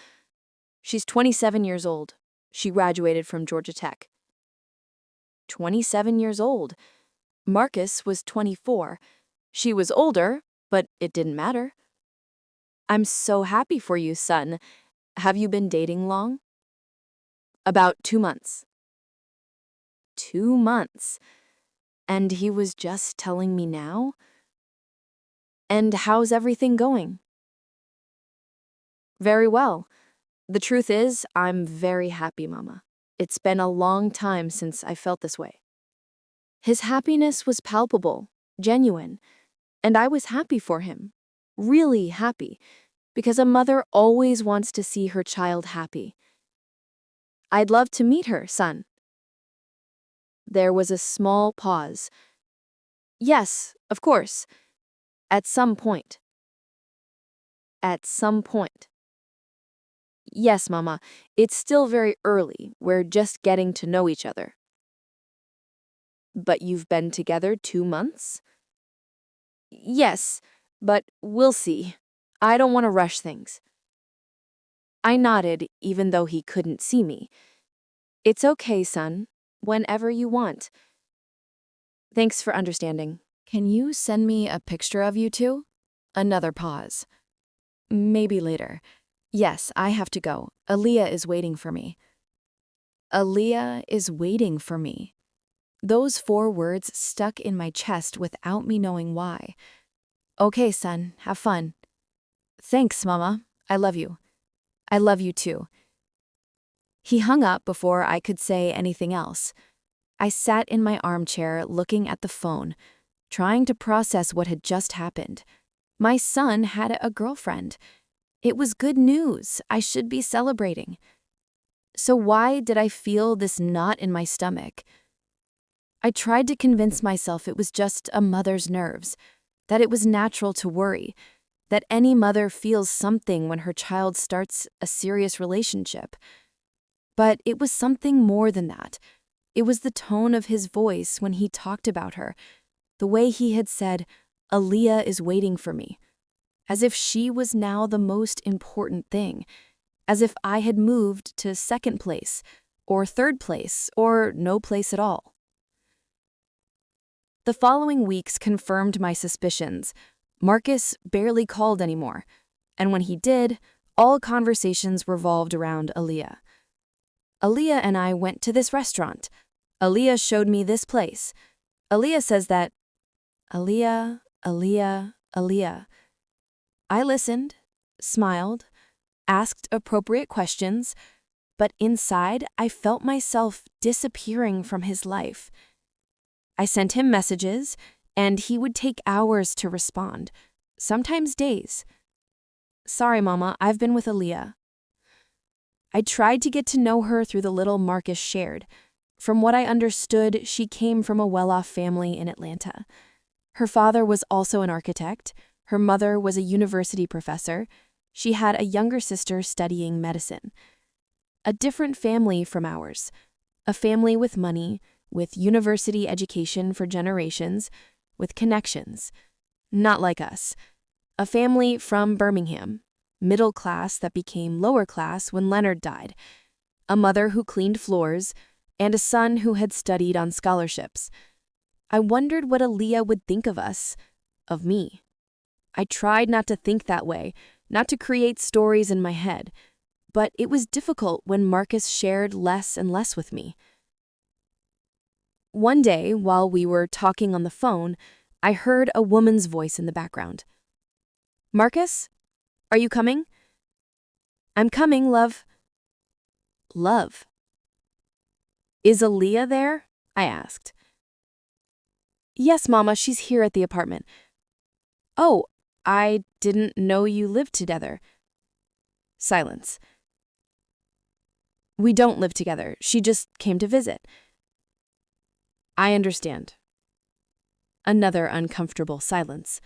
She's 27 years old. She graduated from Georgia Tech. 27 years old. Marcus was 24. She was older, but it didn't matter. I'm so happy for you, son. Have you been dating long? About 2 months. 2 months. And he was just telling me now? And how's everything going? Very well. The truth is, I'm very happy, Mama. It's been a long time since I felt this way. His happiness was palpable, genuine, and I was happy for him. Really happy, because a mother always wants to see her child happy. I'd love to meet her, son. There was a small pause. Yes, of course. At some point. At some point. Yes, Mama, it's still very early. We're just getting to know each other. But you've been together 2 months? Yes, but we'll see. I don't want to rush things. I nodded, even though he couldn't see me. It's okay, son. Whenever you want. Thanks for understanding. Can you send me a picture of you two? Another pause. Maybe later. Yes, I have to go. Aaliyah is waiting for me. Aaliyah is waiting for me. Those 4 words stuck in my chest without me knowing why. Okay, son, have fun. Thanks, Mama. I love you. I love you too. He hung up before I could say anything else. I sat in my armchair looking at the phone, trying to process what had just happened. My son had a girlfriend. It was good news. I should be celebrating. So why did I feel this knot in my stomach? I tried to convince myself it was just a mother's nerves, that it was natural to worry, that any mother feels something when her child starts a serious relationship. But it was something more than that. It was the tone of his voice when he talked about her, the way he had said, "Aaliyah is waiting for me," as if she was now the most important thing, as if I had moved to 2nd place, or 3rd place, or no place at all. The following weeks confirmed my suspicions. Marcus barely called anymore, and when he did, all conversations revolved around Aaliyah. Aaliyah and I went to this restaurant. Aaliyah showed me this place. Aaliyah says that, Aaliyah, Aaliyah, Aaliyah. I listened, smiled, asked appropriate questions, but inside I felt myself disappearing from his life. I sent him messages, and he would take hours to respond, sometimes days. Sorry, Mama, I've been with Aaliyah. I tried to get to know her through the little Marcus shared. From what I understood, she came from a well-off family in Atlanta. Her father was also an architect. Her mother was a university professor. She had a younger sister studying medicine. A different family from ours. A family with money, with university education for generations, with connections. Not like us. A family from Birmingham. Middle class that became lower class when Leonard died. A mother who cleaned floors, and a son who had studied on scholarships. I wondered what Aaliyah would think of us, of me. I tried not to think that way, not to create stories in my head, but it was difficult when Marcus shared less and less with me. One day, while we were talking on the phone, I heard a woman's voice in the background. Marcus, are you coming? I'm coming, love. Love. Is Aaliyah there? I asked. Yes, Mama, she's here at the apartment. Oh, I didn't know you lived together. Silence. We don't live together. She just came to visit. I understand. Another uncomfortable silence.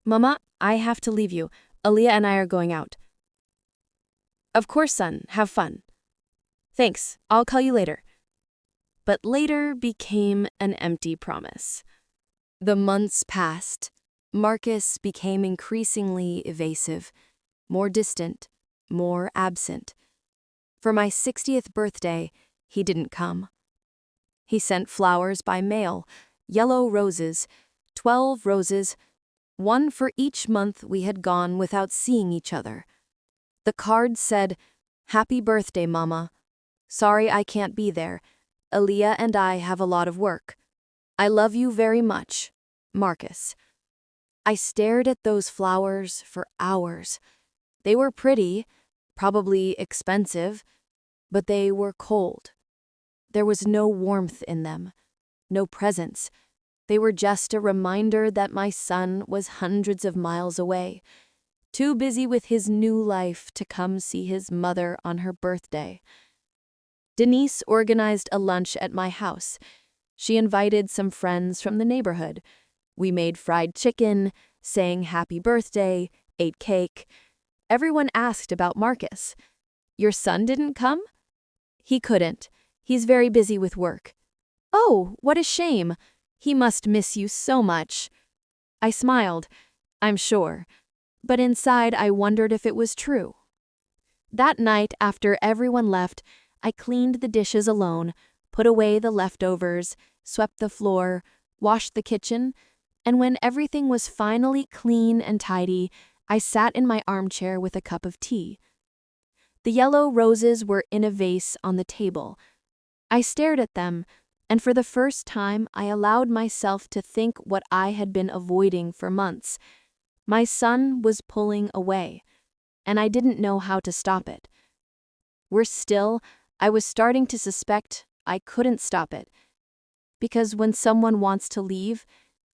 Mama, I have to leave you. Aaliyah and I are going out. Of course, son. Have fun. Thanks. I'll call you later. But later became an empty promise. The months passed. Marcus became increasingly evasive, more distant, more absent. For my 60th birthday, he didn't come. He sent flowers by mail, yellow roses, 12 roses, one for each month we had gone without seeing each other. The card said, "Happy birthday, Mama. Sorry I can't be there. Aaliyah and I have a lot of work. I love you very much, Marcus." I stared at those flowers for hours. They were pretty, probably expensive, but they were cold. There was no warmth in them, no presence. They were just a reminder that my son was hundreds of miles away, too busy with his new life to come see his mother on her birthday. Denise organized a lunch at my house. She invited some friends from the neighborhood. We made fried chicken, sang happy birthday, ate cake. Everyone asked about Marcus. Your son didn't come? He couldn't. He's very busy with work. Oh, what a shame. He must miss you so much. I smiled, I'm sure, but inside I wondered if it was true. That night, after everyone left, I cleaned the dishes alone, put away the leftovers, swept the floor, washed the kitchen, and when everything was finally clean and tidy, I sat in my armchair with a cup of tea. The yellow roses were in a vase on the table. I stared at them, And for the first time, I allowed myself to think what I had been avoiding for months. My son was pulling away, and I didn't know how to stop it. I was starting to suspect I couldn't stop it. Because when someone wants to leave,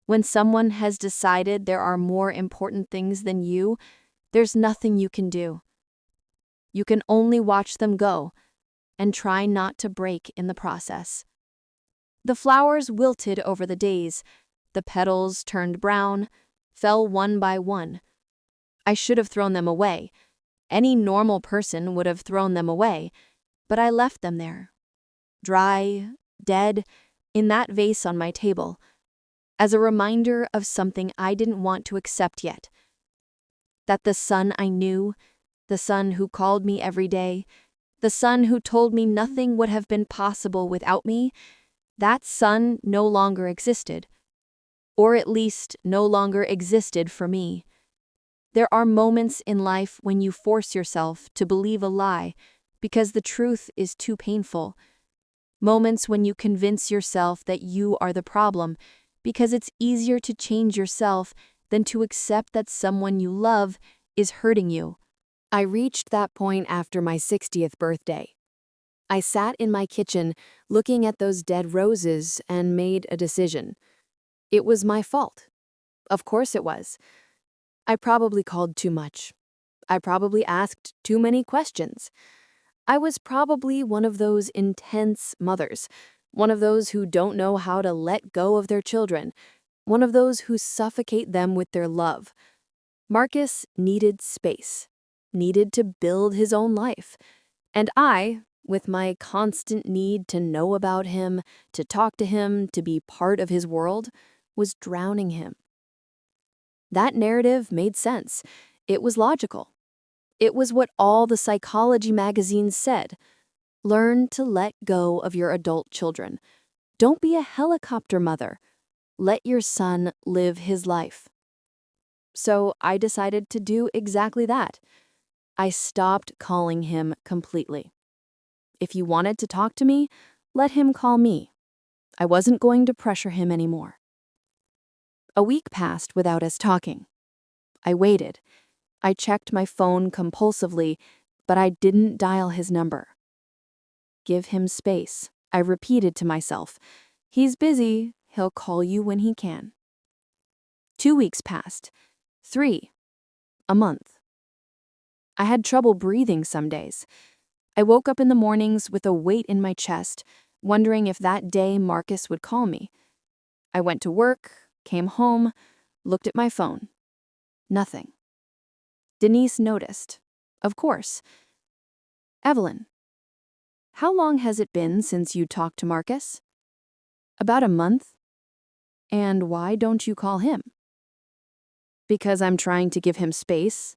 when someone has decided there are more important things than you, there's nothing you can do. You can only watch them go and try not to break in the process. The flowers wilted over the days. The petals turned brown, fell one by one. I should have thrown them away. Any normal person would have thrown them away, but I left them there, dry, dead, in that vase on my table, as a reminder of something I didn't want to accept yet. That the son I knew, the son who called me every day, the son who told me nothing would have been possible without me, that son no longer existed, or at least no longer existed for me. There are moments in life when you force yourself to believe a lie because the truth is too painful. Moments when you convince yourself that you are the problem because it's easier to change yourself than to accept that someone you love is hurting you. I reached that point after my 60th birthday. I sat in my kitchen looking at those dead roses and made a decision. It was my fault. Of course it was. I probably called too much. I probably asked too many questions. I was probably one of those intense mothers, one of those who don't know how to let go of their children, one of those who suffocate them with their love. Marcus needed space, needed to build his own life. And I, with my constant need to know about him, to talk to him, to be part of his world, was drowning him. That narrative made sense. It was logical. It was what all the psychology magazines said. Learn to let go of your adult children. Don't be a helicopter mother. Let your son live his life. So I decided to do exactly that. I stopped calling him completely. If he wanted to talk to me, let him call me. I wasn't going to pressure him anymore. A week passed without us talking. I waited. I checked my phone compulsively, but I didn't dial his number. Give him space, I repeated to myself. He's busy, he'll call you when he can. 2 weeks passed. 3. A month. I had trouble breathing some days. I woke up in the mornings with a weight in my chest, wondering if that day Marcus would call me. I went to work, came home, looked at my phone. Nothing. Denise noticed. Of course. Evelyn, how long has it been since you talked to Marcus? About a month. And why don't you call him? Because I'm trying to give him space,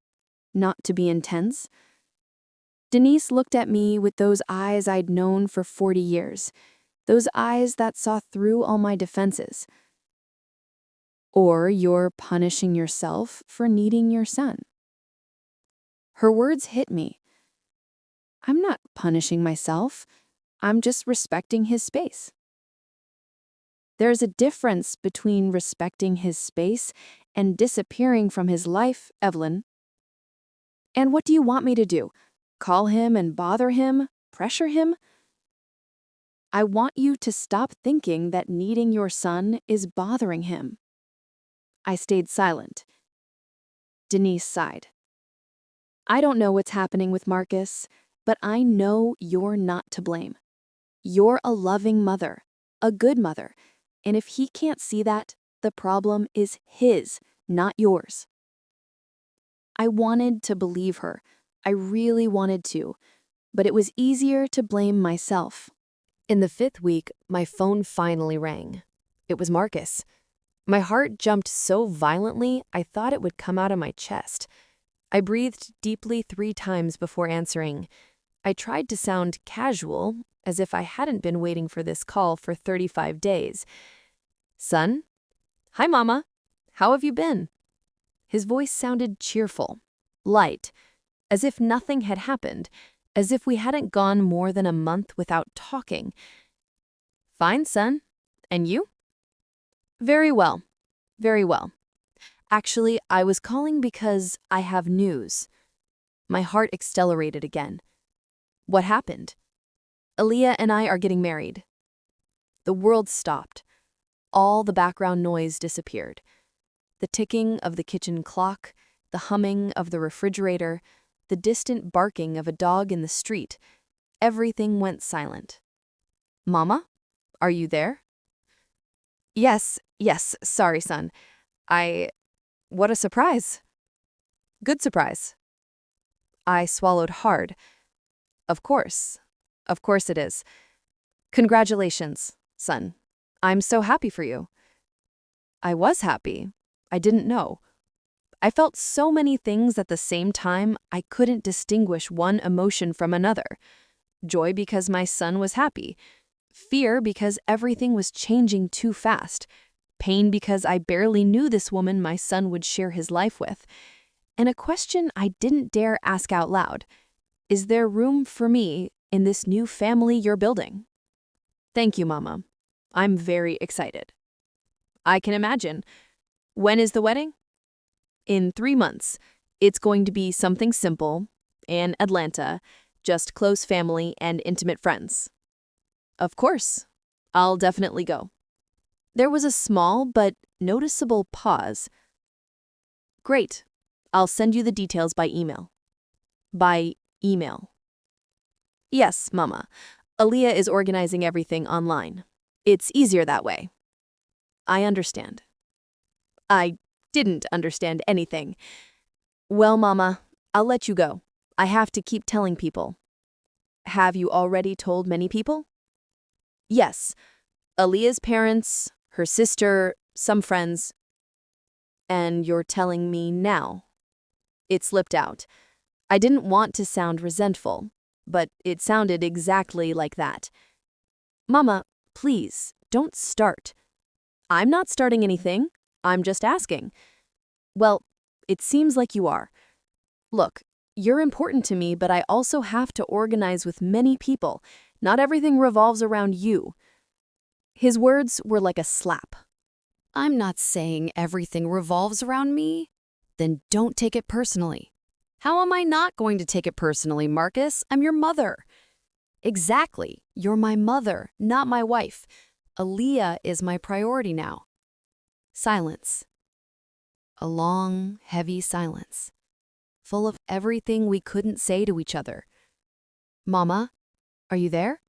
not to be intense. Denise looked at me with those eyes I'd known for 40 years, those eyes that saw through all my defenses. Or you're punishing yourself for needing your son. Her words hit me. I'm not punishing myself. I'm just respecting his space. There's a difference between respecting his space and disappearing from his life, Evelyn. And what do you want me to do? Call him and bother him? Pressure him? I want you to stop thinking that needing your son is bothering him. I stayed silent. Denise sighed. I don't know what's happening with Marcus, but I know you're not to blame. You're a loving mother, a good mother, and if he can't see that, the problem is his, not yours. I wanted to believe her. I really wanted to, but it was easier to blame myself. In the 5th week, my phone finally rang. It was Marcus. My heart jumped so violently, I thought it would come out of my chest. I breathed deeply 3 times before answering. I tried to sound casual, as if I hadn't been waiting for this call for 35 days. Son? Hi, Mama. How have you been? His voice sounded cheerful, light, as if nothing had happened, as if we hadn't gone more than a month without talking. Fine, son. And you? Very well. Very well. Actually, I was calling because I have news. My heart accelerated again. What happened? Aaliyah and I are getting married. The world stopped. All the background noise disappeared. The ticking of the kitchen clock, the humming of the refrigerator, the distant barking of a dog in the street, everything went silent. Mama, are you there? Yes, sorry, son. What a surprise. Good surprise. I swallowed hard. Of course it is. Congratulations, son. I'm so happy for you. I was happy. I didn't know. I felt so many things at the same time, I couldn't distinguish one emotion from another. Joy because my son was happy. Fear because everything was changing too fast. Pain because I barely knew this woman my son would share his life with. And a question I didn't dare ask out loud. Is there room for me in this new family you're building? Thank you, Mama. I'm very excited. I can imagine. When is the wedding? In 3 months. It's going to be something simple, in Atlanta, just close family and intimate friends. Of course. I'll definitely go. There was a small but noticeable pause. Great. I'll send you the details by email. By email. Yes, Mama. Aaliyah is organizing everything online. It's easier that way. I understand. I didn't understand anything. Well, Mama, I'll let you go. I have to keep telling people. Have you already told many people? Yes. Aaliyah's parents, her sister, some friends. And you're telling me now? It slipped out. I didn't want to sound resentful, but it sounded exactly like that. Mama, please, don't start. I'm not starting anything. I'm just asking. Well, it seems like you are. Look, you're important to me, but I also have to organize with many people. Not everything revolves around you. His words were like a slap. I'm not saying everything revolves around me. Then don't take it personally. How am I not going to take it personally, Marcus? I'm your mother. Exactly. You're my mother, not my wife. Aaliyah is my priority now. Silence. A long, heavy silence, full of everything we couldn't say to each other. Mama, are you there?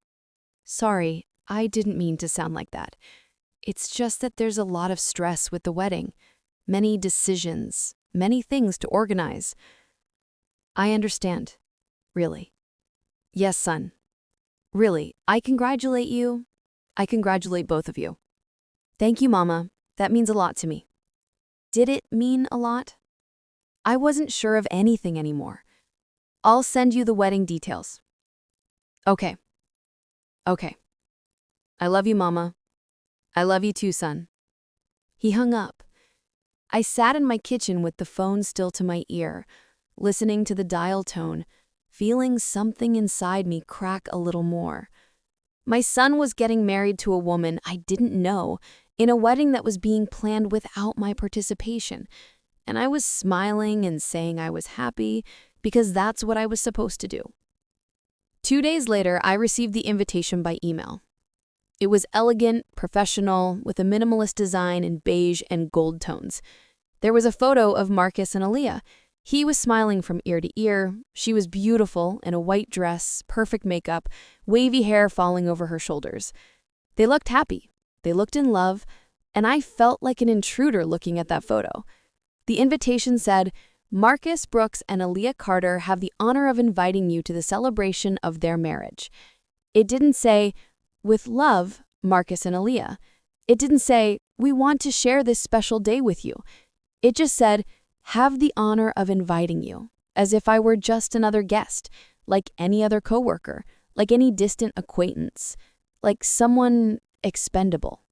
Sorry, I didn't mean to sound like that. It's just that there's a lot of stress with the wedding. Many decisions, many things to organize. I understand. Really. Yes, son. Really, I congratulate you. I congratulate both of you. Thank you, Mama. That means a lot to me. Did it mean a lot? I wasn't sure of anything anymore. I'll send you the wedding details. Okay. I love you, Mama. I love you too, son. He hung up. I sat in my kitchen with the phone still to my ear, listening to the dial tone, feeling something inside me crack a little more. My son was getting married to a woman I didn't know in a wedding that was being planned without my participation, and I was smiling and saying I was happy because that's what I was supposed to do. 2 days later, I received the invitation by email. It was elegant, professional, with a minimalist design in beige and gold tones. There was a photo of Marcus and Aaliyah. He was smiling from ear to ear. She was beautiful in a white dress, perfect makeup, wavy hair falling over her shoulders. They looked happy. They looked in love, and I felt like an intruder looking at that photo. The invitation said, Marcus Brooks and Aaliyah Carter have the honor of inviting you to the celebration of their marriage. It didn't say, with love, Marcus and Aaliyah. It didn't say, we want to share this special day with you. It just said, have the honor of inviting you, as if I were just another guest, like any other coworker, like any distant acquaintance, like someone expendable.